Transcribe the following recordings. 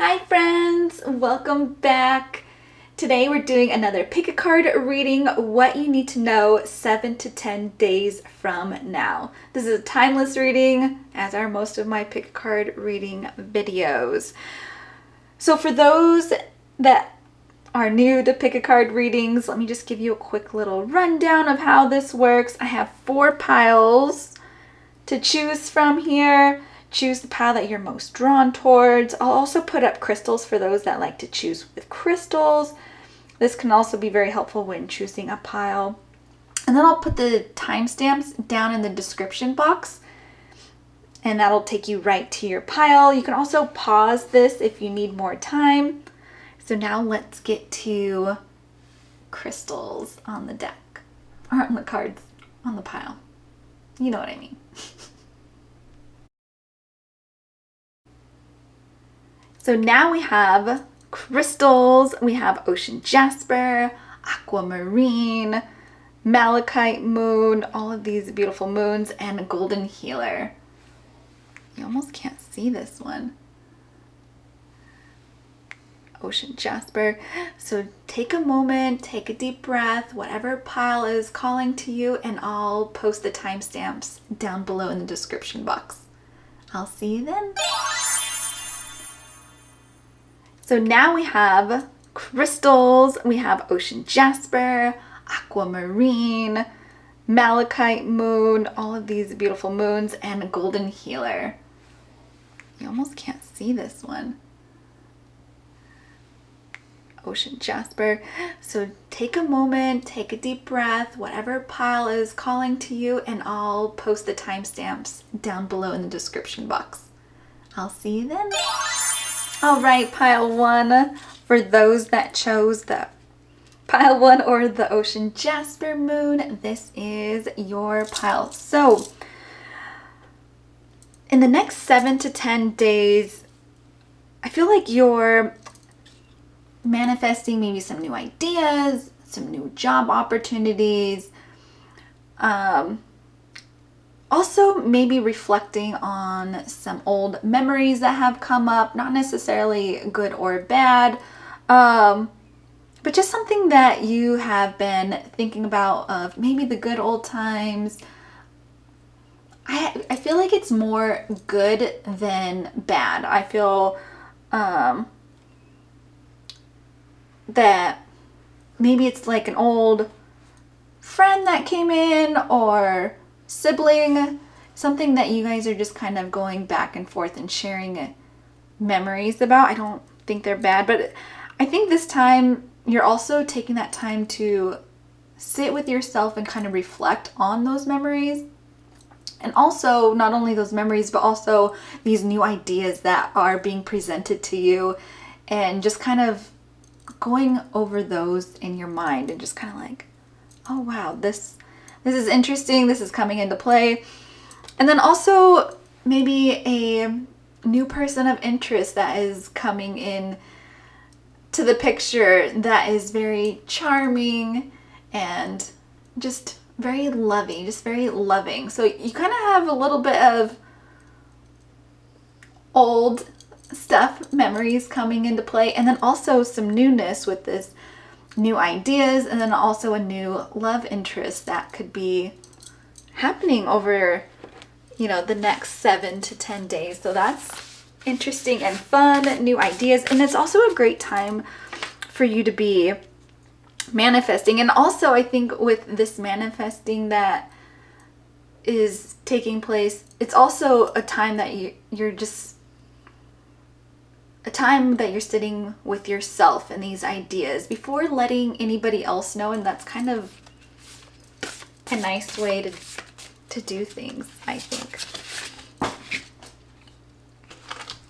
Hi friends, welcome back. Today we're doing another pick a card reading, what you need to know 7 to 10 days from now. This is a timeless reading, as are most of my pick a card reading videos. So for those that are new to pick a card readings, let me just give you a quick little rundown of how this works. I have 4 piles to choose from here. Choose the pile that you're most drawn towards. I'll also put up crystals for those that like to choose with crystals. This can also be very helpful when choosing a pile. And then I'll put the timestamps down in the description box, and that'll take you right to your pile. You can also pause this if you need more time. So now let's get to crystals on the deck, or on the cards on the pile. You know what I mean. So now we have crystals, we have ocean jasper, aquamarine, malachite moon, all of these beautiful moons, and a golden healer. You almost can't see this one. Ocean jasper. So take a moment, take a deep breath, whatever pile is calling to you, and I'll post the timestamps down below in the description box. I'll see you then. So now we have crystals, we have ocean jasper, aquamarine, malachite moon, all of these beautiful moons, and a golden healer. You almost can't see this one. Ocean jasper. So take a moment, take a deep breath, whatever pile is calling to you, and I'll post the timestamps down below in the description box. I'll see you then. All right, pile 1, for those that chose the pile 1 or the ocean jasper moon, this is your pile. So in the next 7 to 10 days, I feel like you're manifesting maybe some new ideas, some new job opportunities, also maybe reflecting on some old memories that have come up, not necessarily good or bad, but just something that you have been thinking about, of maybe the good old times. I feel like it's more good than bad. I feel that maybe it's like an old friend that came in, or sibling, something that you guys are just kind of going back and forth and sharing memories about. I don't think they're bad, but I think this time you're also taking that time to sit with yourself and kind of reflect on those memories. And also, not only those memories, but also these new ideas that are being presented to you, and just kind of going over those in your mind and just kind of like, oh wow, this is interesting, this is coming into play. And then also maybe a new person of interest that is coming in to the picture that is very charming and just very loving, just very loving. So you kind of have a little bit of old stuff, memories coming into play, and then also some newness with this new ideas, and then also a new love interest that could be happening over, the next 7 to 10 days. So that's interesting and fun, new ideas. And it's also a great time for you to be manifesting. And also, I think with this manifesting that is taking place, it's also a time that you're just a time that you're sitting with yourself and these ideas before letting anybody else know. And that's kind of a nice way to do things, I think.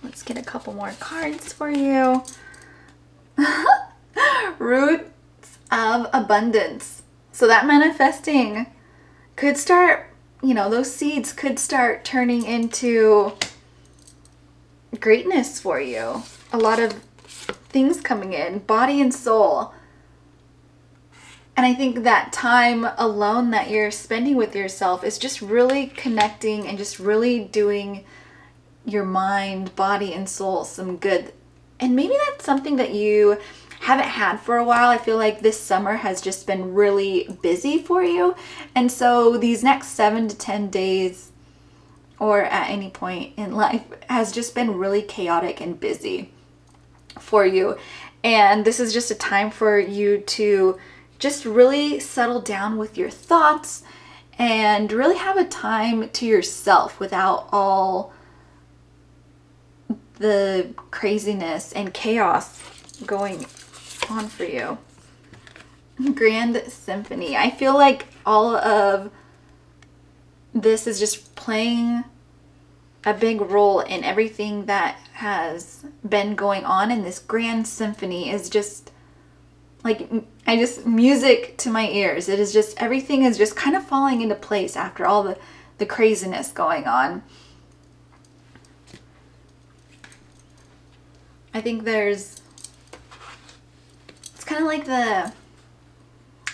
Let's get a couple more cards for you. Roots of abundance. So that manifesting could start, those seeds could start turning into greatness for you. A lot of things coming in, body and soul. And I think that time alone that you're spending with yourself is just really connecting and just really doing your mind, body, and soul some good And maybe that's something that you haven't had for a while. I feel like this summer has just been really busy for you. And so these next 7 to 10 days, or at any point in life, has just been really chaotic and busy for you. And this is just a time for you to just really settle down with your thoughts and really have a time to yourself without all the craziness and chaos going on for you. Grand Symphony. I feel like all of this is just playing a big role in everything that has been going on, and this Grand Symphony is just like, music to my ears. It is just, everything is just kind of falling into place after all the craziness going on. I think it's kind of like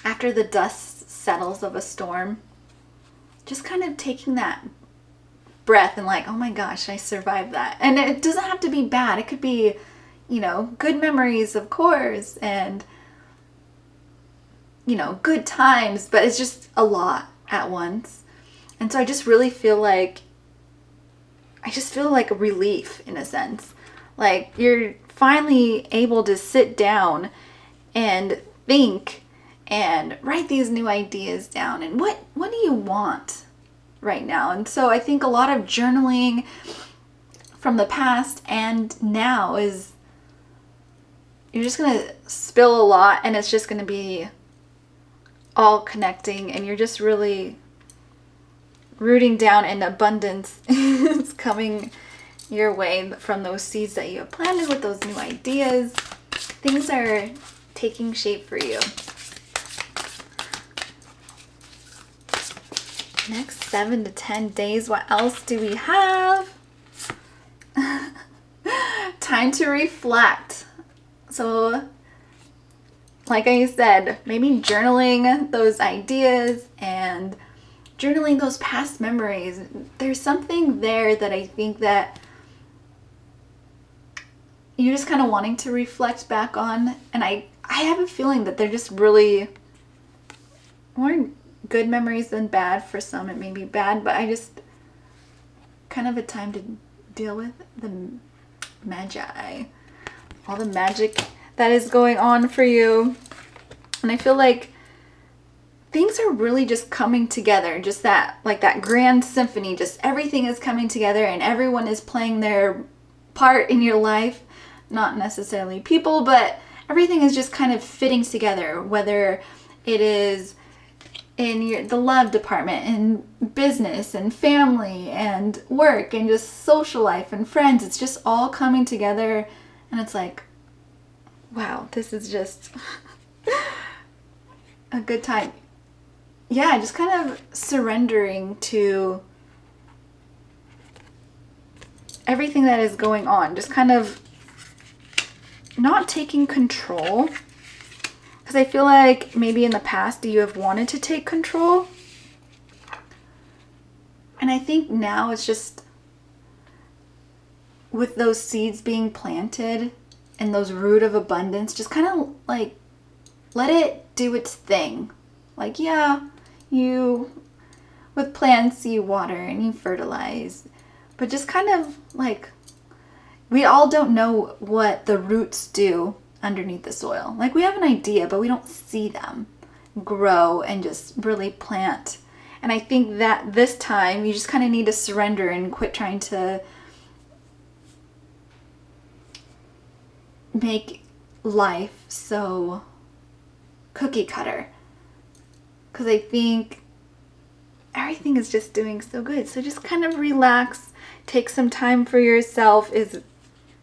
after the dust settles of a storm, just kind of taking that breath and like, oh my gosh, I survived that. And it doesn't have to be bad. It could be, good memories, of course, and, good times, but it's just a lot at once. And so I just really feel like, a relief in a sense. Like you're finally able to sit down and think and write these new ideas down. And what do you want right now? And so I think a lot of journaling from the past and now is, you're just going to spill a lot, and it's just going to be all connecting, and you're just really rooting down, and abundance is coming your way from those seeds that you have planted with those new ideas. Things are taking shape for you. Next 7 to 10 days, what else do we have? Time to reflect. So, like I said, maybe journaling those ideas and journaling those past memories. There's something there that I think that you're just kind of wanting to reflect back on. And I have a feeling that they're just really more good memories than bad. For some it may be bad, but I just kind of a time to deal with the magi, all the magic that is going on for you. And I feel like things are really just coming together, just that grand symphony, just everything is coming together and everyone is playing their part in your life. Not necessarily people, but everything is just kind of fitting together, whether it is in the love department, in business and family and work and just social life and friends. It's just all coming together, and it's like, wow, this is just a good time. Yeah, just kind of surrendering to everything that is going on. Just kind of not taking control. Because I feel like maybe in the past you have wanted to take control. And I think now it's just with those seeds being planted and those root of abundance, just kind of like let it do its thing. Like, yeah, with plants you water and you fertilize, but just kind of like, we all don't know what the roots do underneath the soil. Like, we have an idea, but we don't see them grow and just really plant. And I think that this time you just kind of need to surrender and quit trying to make life so cookie cutter. Because I think everything is just doing so good. So just kind of relax, take some time for yourself is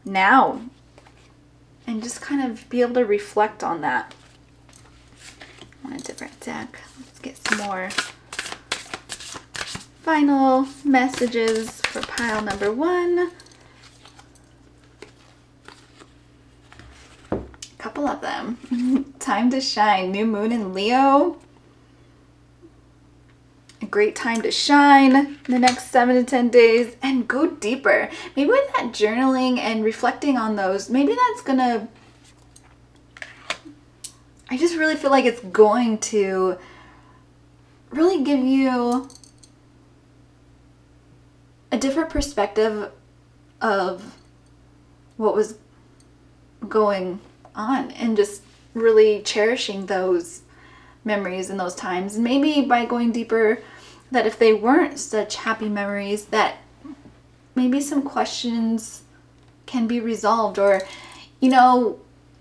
now. And just kind of be able to reflect on that. On a different deck. Let's get some more final messages for pile number 1. A couple of them. Time to shine. New moon in Leo. great time to shine the next 7 to 10 days and go deeper. Maybe with that journaling and reflecting on those, maybe that's gonna, I just really feel like it's going to really give you a different perspective of what was going on and just really cherishing those memories and those times. And maybe by going deeper, that if they weren't such happy memories, that maybe some questions can be resolved. Or, you know,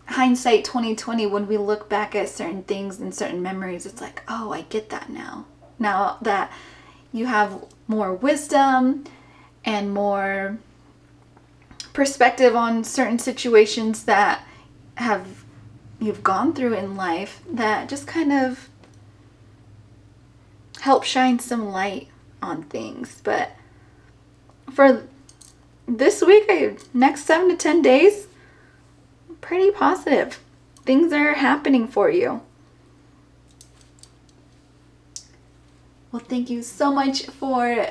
hindsight 2020, when we look back at certain things and certain memories, it's like, oh, I get that now. Now that you have more wisdom and more perspective on certain situations that you've gone through in life, that just kind of help shine some light on things. But for this week, next 7 to 10 days, pretty positive. Things are happening for you. Well, thank you so much for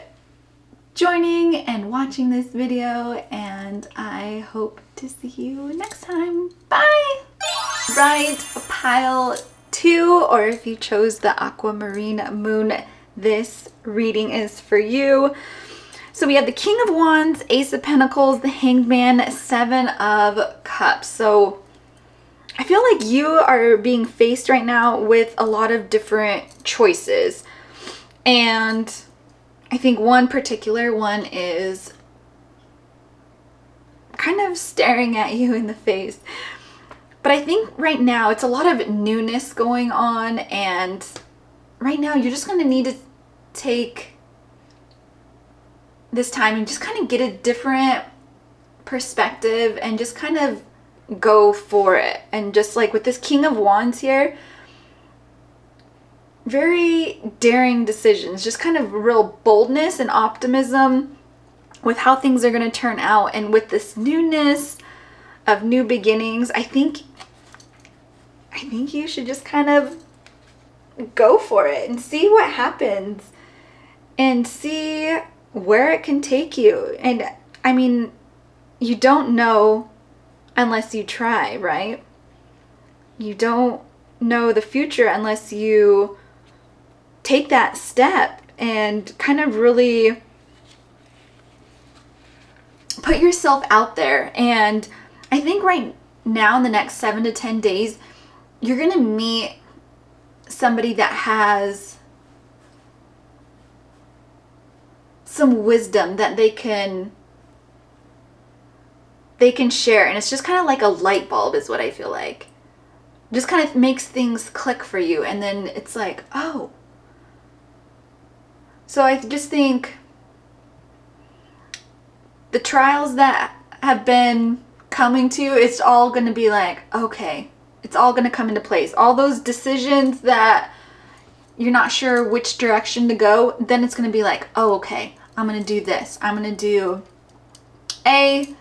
joining and watching this video, and I hope to see you next time. Bye! Right, pile 2, or if you chose the Aquamarine Moon, this reading is for you. So we have the King of Wands, Ace of Pentacles, the Hanged Man, Seven of Cups. So I feel like you are being faced right now with a lot of different choices. And I think one particular one is kind of staring at you in the face. But I think right now it's a lot of newness going on, and right now you're just going to need to take this time and just kind of get a different perspective and just kind of go for it. And just like with this King of Wands here, very daring decisions, just kind of real boldness and optimism with how things are going to turn out. And with this newness of new beginnings, I think you should just kind of go for it and see what happens and see where it can take you. And I mean, you don't know unless you try, right? You don't know the future unless you take that step and kind of really put yourself out there. And I think right now in the next 7 to 10 days, you're going to meet somebody that has some wisdom that they can share. And it's just kind of like a light bulb is what I feel like. Just kind of makes things click for you. And then it's like, oh. So I just think the trials that have been coming to you, it's all going to be like, okay, it's all going to come into place. All those decisions that you're not sure which direction to go, then it's going to be like, oh, okay, I'm going to do this. I'm going to do A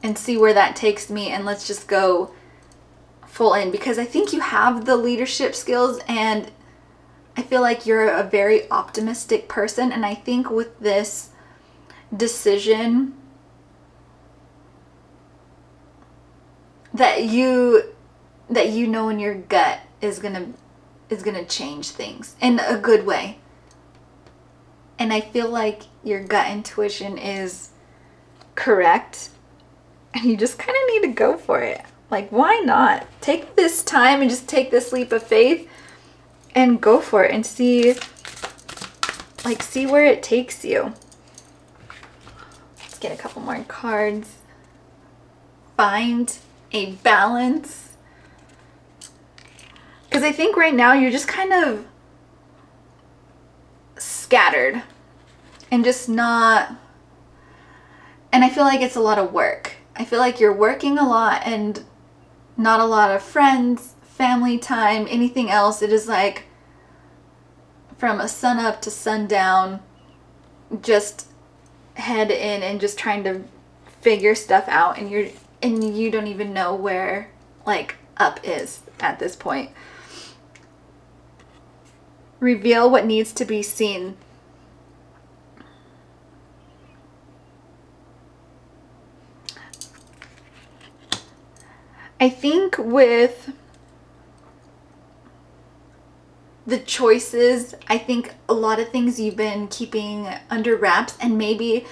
and see where that takes me, and let's just go full in. Because I think you have the leadership skills, and I feel like you're a very optimistic person. And I think with this decision that you know in your gut is gonna change things in a good way. And I feel like your gut intuition is correct, and you just kind of need to go for it. Like, why not? Take this time and just take this leap of faith and go for it and see where it takes you. Let's get a couple more cards. Find a balance. Because I think right now you're just kind of scattered and just not, and I feel like it's a lot of work. I feel like you're working a lot and not a lot of friends, family time, anything else. It is like from a sun up to sundown, just head in and just trying to figure stuff out, and you don't even know where like up is at this point. Reveal what needs to be seen. I think with the choices, I think a lot of things you've been keeping under wraps, and maybe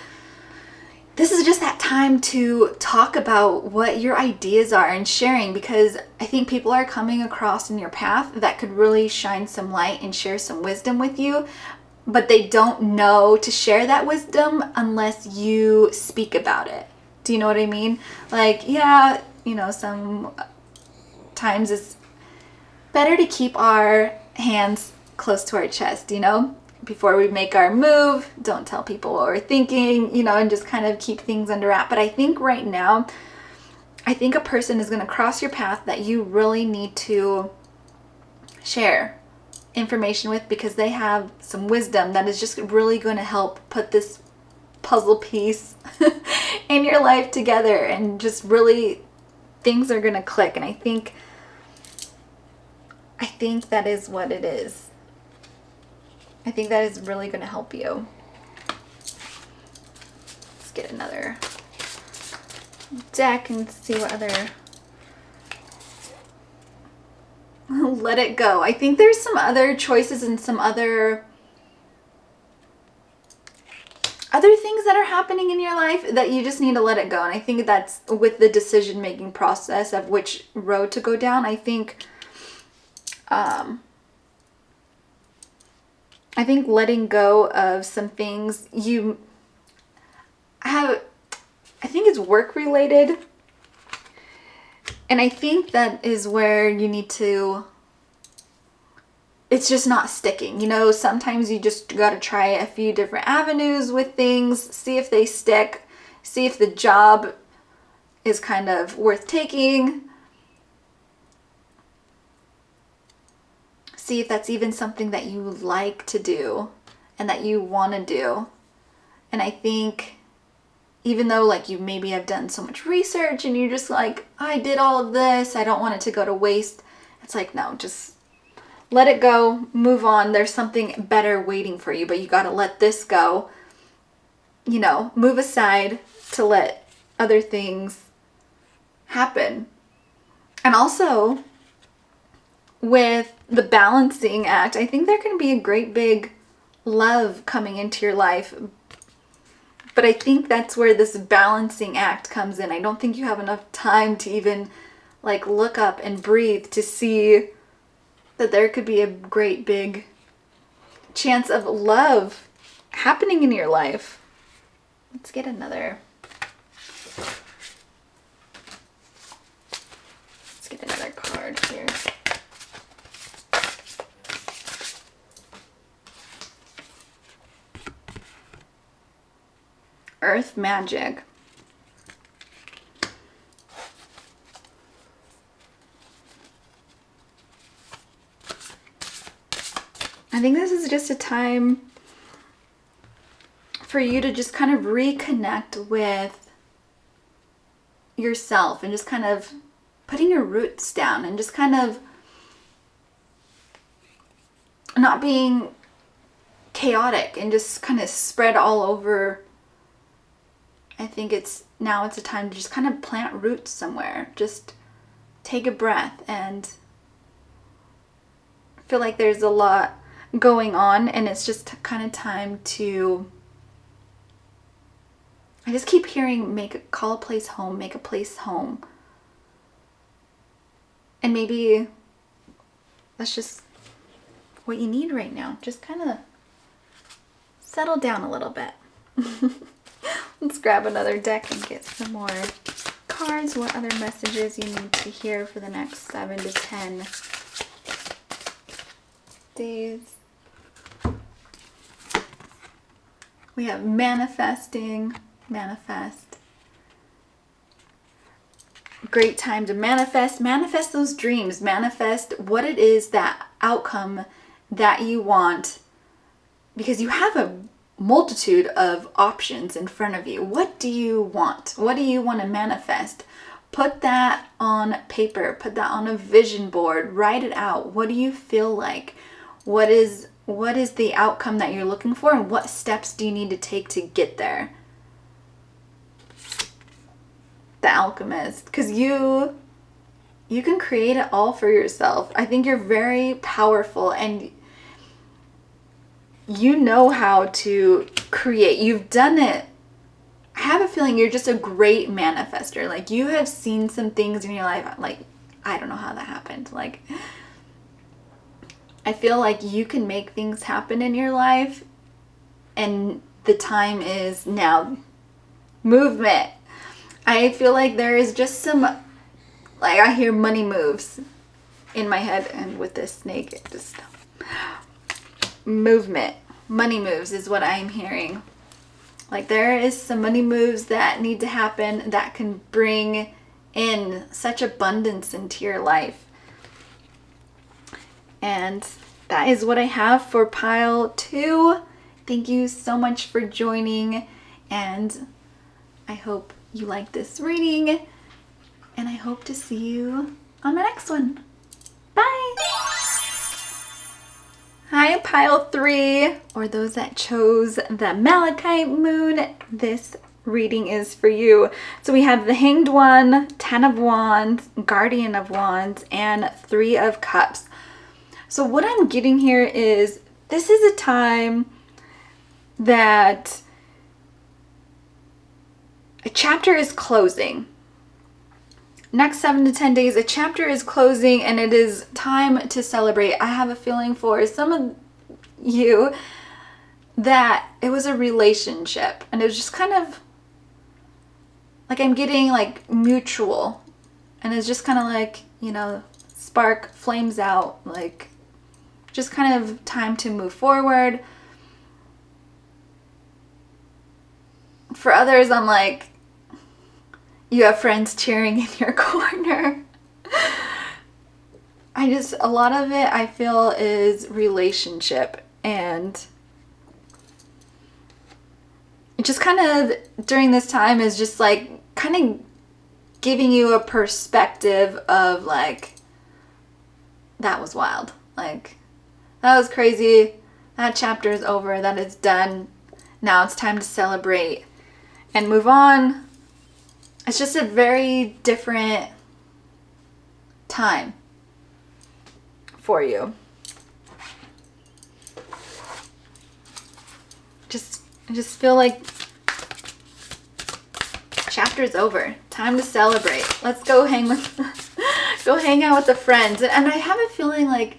this is just that time to talk about what your ideas are and sharing, because I think people are coming across in your path that could really shine some light and share some wisdom with you, but they don't know to share that wisdom unless you speak about it. Do you know what I mean? Like, yeah, sometimes it's better to keep our hands close to our chest, before we make our move. Don't tell people what we're thinking, and just kind of keep things under wrap. But I think right now, a person is going to cross your path that you really need to share information with, because they have some wisdom that is just really going to help put this puzzle piece in your life together, and just really things are going to click. And I think that is what it is. I think that is really going to help you. Let's get another deck and see what other... Let it go. I think there's some other choices and some other things that are happening in your life that you just need to let it go. And I think that's with the decision-making process of which road to go down. I think letting go of some things you have, I think it's work related. And I think that is where you need to, it's just not sticking. Sometimes you just got to try a few different avenues with things, see if they stick, see if the job is kind of worth taking. See if that's even something that you like to do and that you want to do. And I think even though like you maybe have done so much research and you're just like, I did all of this, I don't want it to go to waste. It's like, no, just let it go, move on. There's something better waiting for you, but you got to let this go, move aside to let other things happen. And also with the balancing act, I think there can be a great big love coming into your life. But I think that's where this balancing act comes in. I don't think you have enough time to even like look up and breathe to see that there could be a great big chance of love happening in your life. Let's get another. Let's get another card here. Earth Magic. I think this is just a time for you to just kind of reconnect with yourself and just kind of putting your roots down and just kind of not being chaotic and just kind of spread all over. I think it's a time to just kind of plant roots somewhere. Just take a breath and feel like there's a lot going on, and it's just kind of time to, I just keep hearing call a place home, make a place home. And maybe that's just what you need right now. Just kind of settle down a little bit. Let's grab another deck and get some more cards. What other messages you need to hear for the next 7 to 10 days? We have manifesting, manifest. Great time to manifest. Manifest those dreams. Manifest what it is, that outcome that you want, because you have a multitude of options in front of you. What do you want? What do you want to manifest? Put that on paper. Put that on a vision board. Write it out. What do you feel like? What is what is the outcome that you're looking for, and what steps do you need to take to get there? The Alchemist, because you can create it all for yourself. I think you're very powerful, and you know how to create. You've done it. I have a feeling you're just a great manifester. Like, you have seen some things in your life, like, I don't know how that happened. Like, I feel like you can make things happen in your life, and the time is now. Movement. I feel like there is just some, like, I hear money moves in my head, and with this snake, it just, movement. Money moves is what I'm hearing. Like, there is some money moves that need to happen that can bring in such abundance into your life. And that is what I have for pile 2. Thank you so much for joining, and I hope you like this reading, and I hope to see you on my next one. Bye! Hi, pile 3, or those that chose the Malachite moon. This reading is for you. So we have the Hanged One, 10 of Wands, Guardian of Wands, and 3 of Cups. So what I'm getting here is, this is a time that a chapter is closing. Next 7 to 10 days, a chapter is closing, and it is time to celebrate. I have a feeling for some of you that it was a relationship, and it was just kind of like, I'm getting like mutual, and it's just kind of like, you know, spark, flames out, like just kind of time to move forward. For others, I'm like, you have friends cheering in your corner. A lot of it I feel is relationship, and it just kind of during this time is just like kind of giving you a perspective of like, that was wild. Like, that was crazy. That chapter is over. That is done. Now it's time to celebrate and move on. It's just a very different time for you. I just feel like chapter's over. Time to celebrate. Let's go hang out with the friends. And I have a feeling like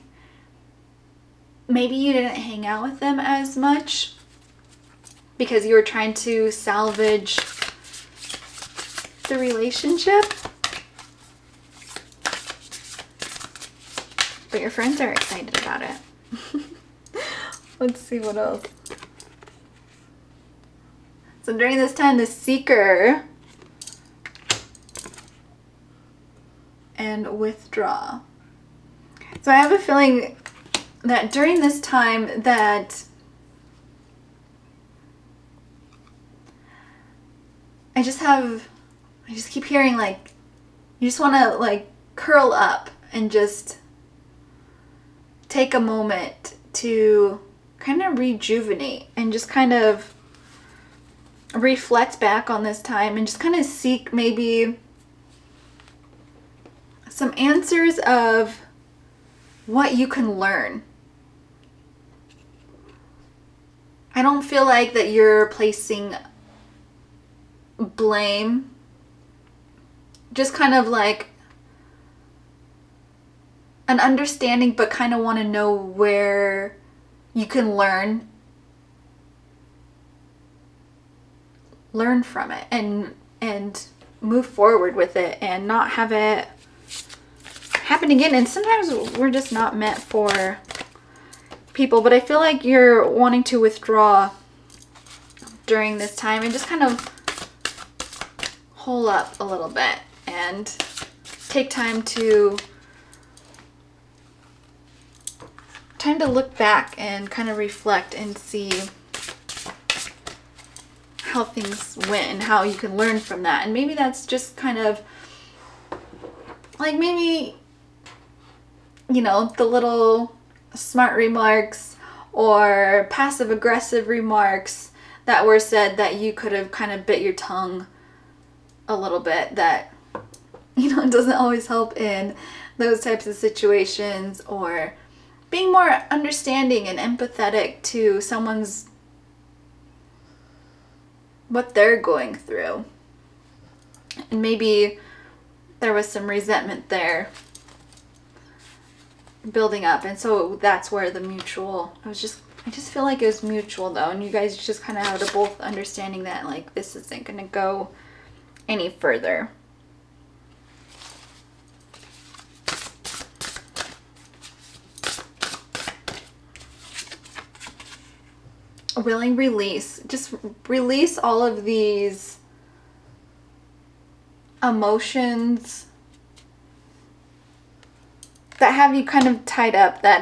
maybe you didn't hang out with them as much because you were trying to salvage the relationship. But your friends are excited about it. Let's see what else. So during this time, the Seeker and Withdraw. So I have a feeling that during this time that I just keep hearing like, you just want to like curl up and just take a moment to kind of rejuvenate and just kind of reflect back on this time and just kind of seek maybe some answers of what you can learn. I don't feel like that you're placing blame, just kind of like an understanding, but kind of want to know where you can learn from it and move forward with it and not have it happen again. And sometimes we're just not meant for people, but I feel like you're wanting to withdraw during this time and just kind of hole up a little bit and take time to look back and kind of reflect and see how things went and how you can learn from that. And maybe that's just kind of like, maybe, you know, the little smart remarks, or passive aggressive remarks that were said that you could have kind of bit your tongue a little bit, that, you know, doesn't always help in those types of situations, or being more understanding and empathetic to someone's, what they're going through. And maybe there was some resentment there building up, and so that's where the mutual, I just feel like it was mutual though, and you guys just kind of had a both understanding that like this isn't gonna go any further. A willing release. Just release all of these emotions that have you kind of tied up, that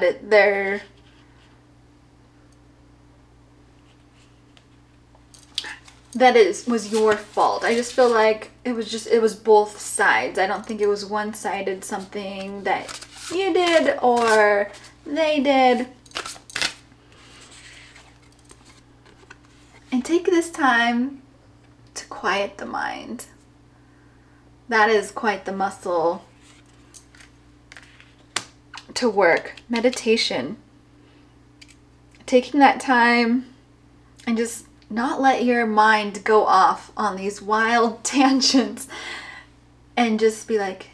was your fault. I just feel like it was both sides. I don't think it was one-sided, something that you did or they did. And take this time to quiet the mind. That is quite the muscle to work. Meditation. Taking that time and just not let your mind go off on these wild tangents, and just be like,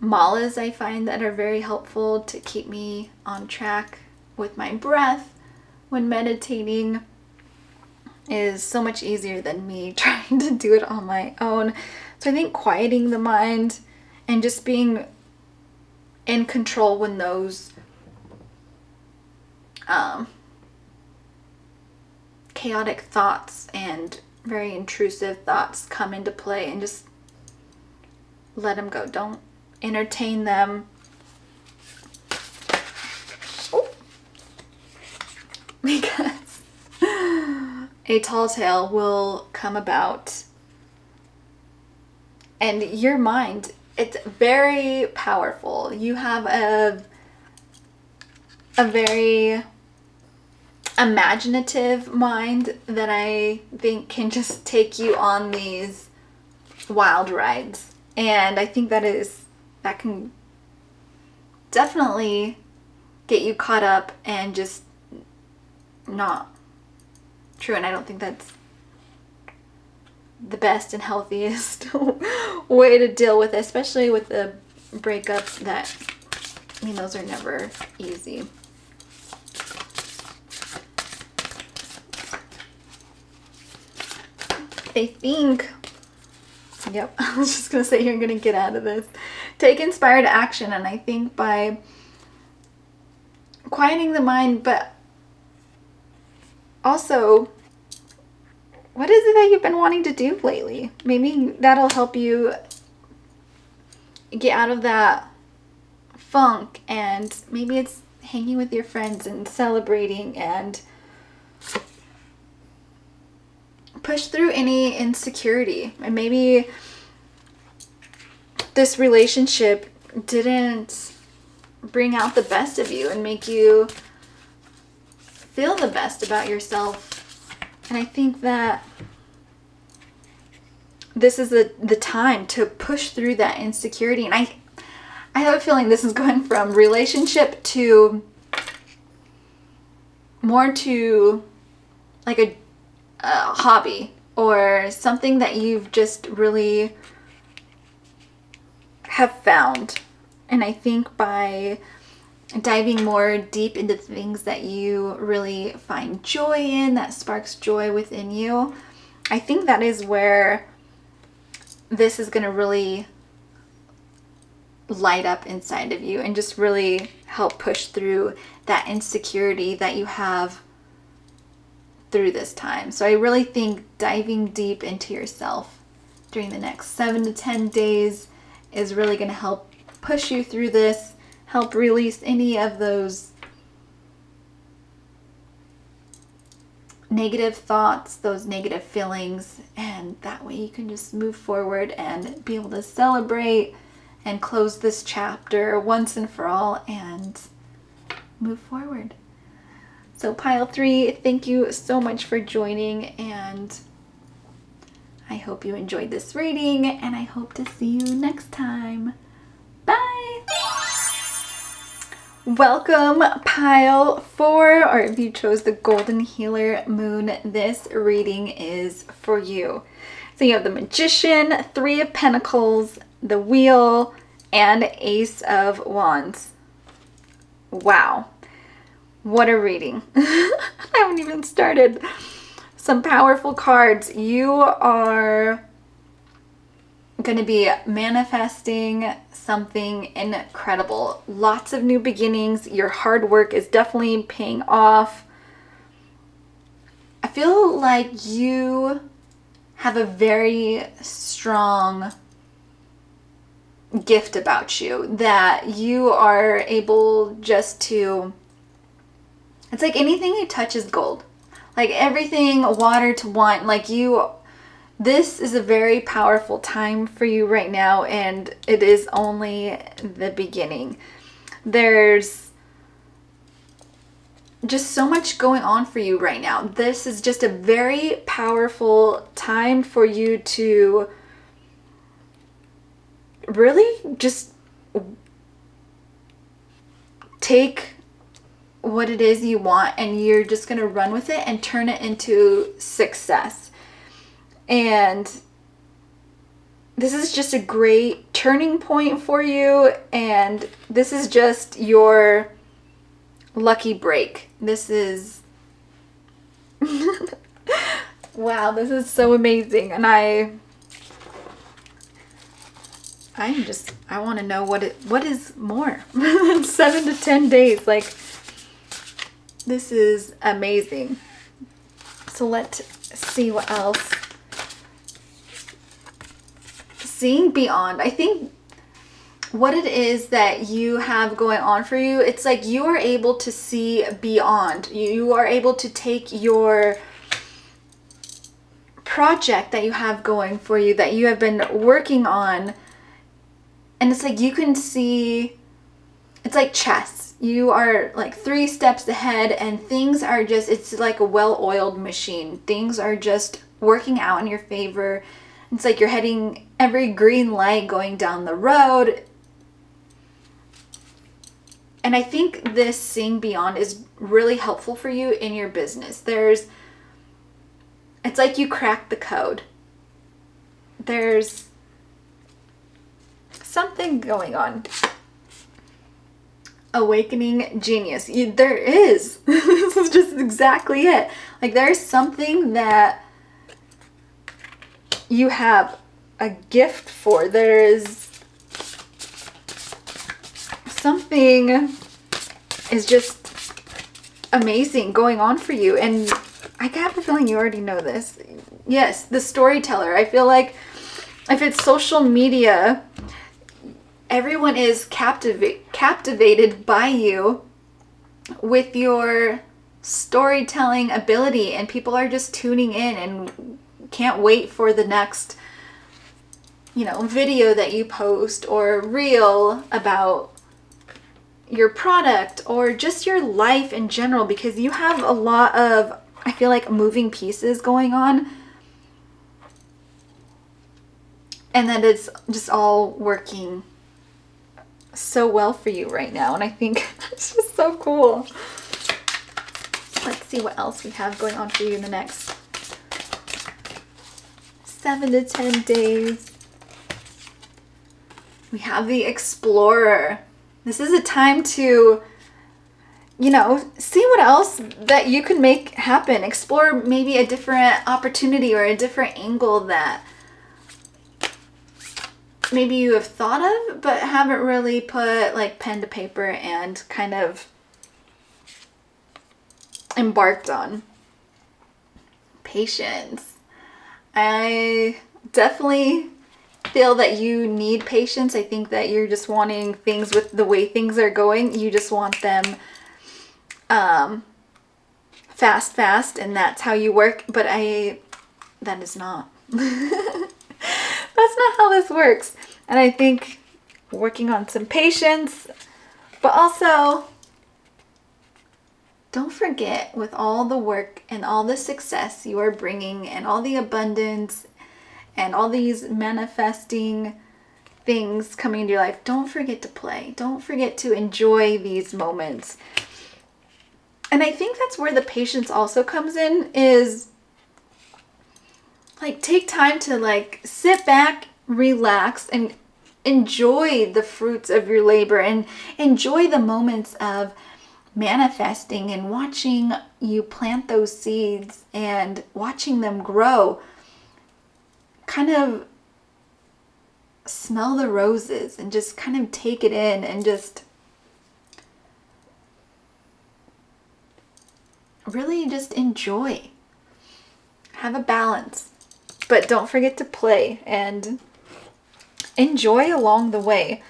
malas I find that are very helpful to keep me on track with my breath when meditating is so much easier than me trying to do it on my own. So I think quieting the mind and just being in control when those chaotic thoughts and very intrusive thoughts come into play, and just let them go. Don't entertain them. Oh. Because a tall tale will come about, and your mind, it's very powerful. You have a very imaginative mind that I think can just take you on these wild rides. And I think that can definitely get you caught up and just not true. And I don't think that's the best and healthiest way to deal with it, especially with the breakups that, I mean, those are never easy. I think, yep, I was just going to say you're going to get out of this. Take inspired action, and I think by quieting the mind, but also, what is it that you've been wanting to do lately? Maybe that'll help you get out of that funk, and maybe it's hanging with your friends and celebrating and push through any insecurity. And maybe this relationship didn't bring out the best of you and make you feel the best about yourself. And I think that this is the time to push through that insecurity. And I have a feeling this is going from relationship to more to like a hobby or something that you've just really have found. And I think by diving more deep into things that you really find joy in, that sparks joy within you, I think that is where this is going to really light up inside of you and just really help push through that insecurity that you have through this time. So I really think diving deep into yourself during the next 7 to 10 days is really going to help push you through this, help release any of those negative thoughts, those negative feelings, and that way you can just move forward and be able to celebrate and close this chapter once and for all and move forward. So pile 3, thank you so much for joining, and I hope you enjoyed this reading, and I hope to see you next time. Bye! Welcome pile 4, or if you chose the Golden Healer Moon, this reading is for you. So you have the Magician, 3 of Pentacles, the Wheel, and Ace of Wands. Wow. What a reading. I haven't even started. Some powerful cards. You are going to be manifesting something incredible. Lots of new beginnings. Your hard work is definitely paying off. I feel like you have a very strong gift about you, that you are able just to, it's like anything you touch is gold. Like everything, water to wine, like you, this is a very powerful time for you right now, and it is only the beginning. There's just so much going on for you right now. This is just a very powerful time for you to really just take what it is you want, and you're just going to run with it and turn it into success. And this is just a great turning point for you, and this is just your lucky break. This is wow, this is so amazing. And I want to know what is more than 7 to 10 days. Like, this is amazing. So let's see what else. Seeing beyond. I think what it is that you have going on for you, it's like you are able to see beyond. You are able to take your project that you have going for you, that you have been working on, and it's like you can see, it's like chess. You are like 3 steps ahead, and things are just, it's like a well-oiled machine. Things are just working out in your favor. It's like you're heading every green light going down the road. And I think this seeing beyond is really helpful for you in your business. It's like you cracked the code. There's something going on. Awakening genius. There is. This is just exactly it. Like there's something that you have a gift for. There is something is just amazing going on for you. And I have a feeling you already know this. Yes, the storyteller. I feel like if it's social media, everyone is captivated by you with your storytelling ability, and people are just tuning in and can't wait for the next, video that you post or reel about your product or just your life in general, because you have a lot of, I feel like, moving pieces going on, and that it's just all working so well for you right now. And I think it's just so cool. Let's see what else we have going on for you in the next 7 to 10 days. We have the Explorer. This is a time to, see what else that you can make happen. Explore maybe a different opportunity or a different angle that maybe you have thought of but haven't really put like pen to paper and kind of embarked on. Patience. I definitely feel that you need patience. I think that you're just wanting things with the way things are going. You just want them fast, and that's how you work. But that is not. That's not how this works. And I think working on some patience, but also don't forget, with all the work and all the success you are bringing and all the abundance and all these manifesting things coming into your life, don't forget to play. Don't forget to enjoy these moments. And I think that's where the patience also comes in, is like take time to like sit back, relax, and enjoy the fruits of your labor and enjoy the moments of manifesting and watching you plant those seeds and watching them grow. Kind of smell the roses and just kind of take it in and just really just enjoy. Have a balance. But don't forget to play and enjoy along the way.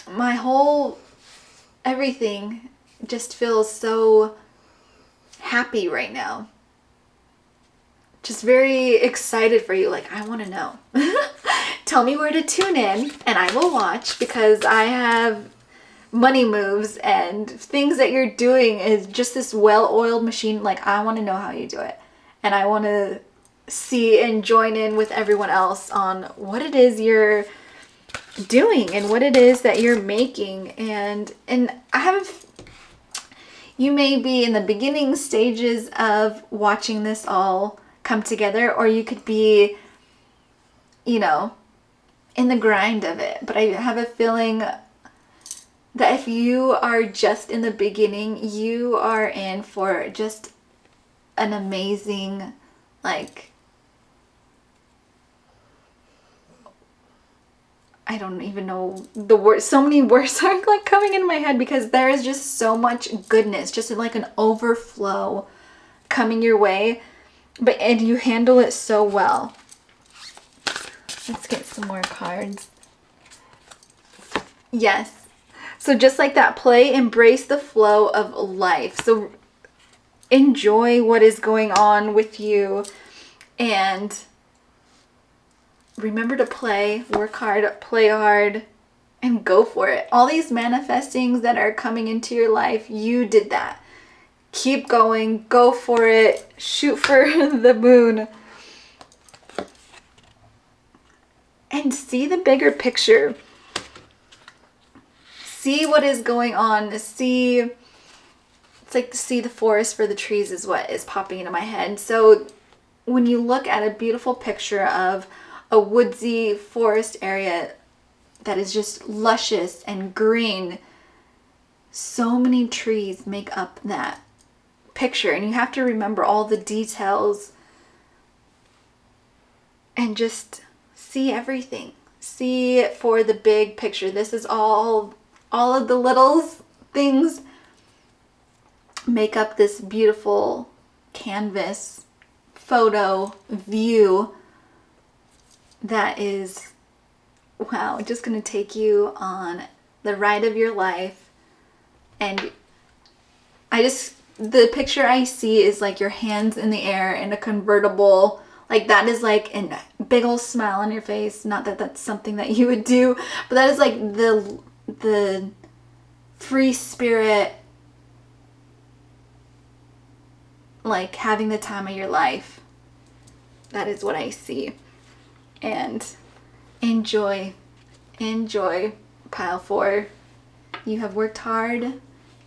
My whole everything just feels so happy right now. Just very excited for you. Like, I want to know. Tell me where to tune in and I will watch, because I have money moves and things that you're doing is just this well-oiled machine. Like, I want to know how you do it. And I want to see and join in with everyone else on what it is you're doing and what it is that you're making. And you may be in the beginning stages of watching this all come together, or you could be, in the grind of it. But I have a feeling that if you are just in the beginning, you are in for just an amazing, like, I don't even know the word. So many words are like coming in my head, because there is just so much goodness, just like an overflow coming your way. And you handle it so well. Let's get some more cards. Yes. So just like that, play, embrace the flow of life. So enjoy what is going on with you and remember to play, work hard, play hard, and go for it. All these manifestings that are coming into your life, you did that. Keep going, go for it, shoot for the moon. And see the bigger picture. See what is going on. It's like to see the forest for the trees is what is popping into my head. So when you look at a beautiful picture of a woodsy forest area that is just luscious and green, so many trees make up that picture, and you have to remember all the details and just see everything. See it for the big picture. This is all of the little things make up this beautiful canvas photo view that is, wow, just going to take you on the ride of your life. And the picture I see is like your hands in the air in a convertible. Like, that is like a big old smile on your face. Not that that's something that you would do, but that is like the free spirit, like having the time of your life. That is what I see. And enjoy pile 4. You have worked hard.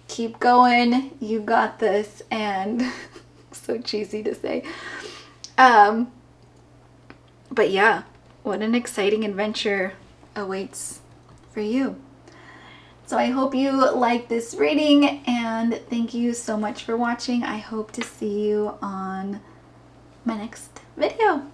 Keep going. You got this. And so cheesy to say. But yeah, what an exciting adventure awaits for you. So I hope you like this reading, and thank you so much for watching. I hope to see you on my next video.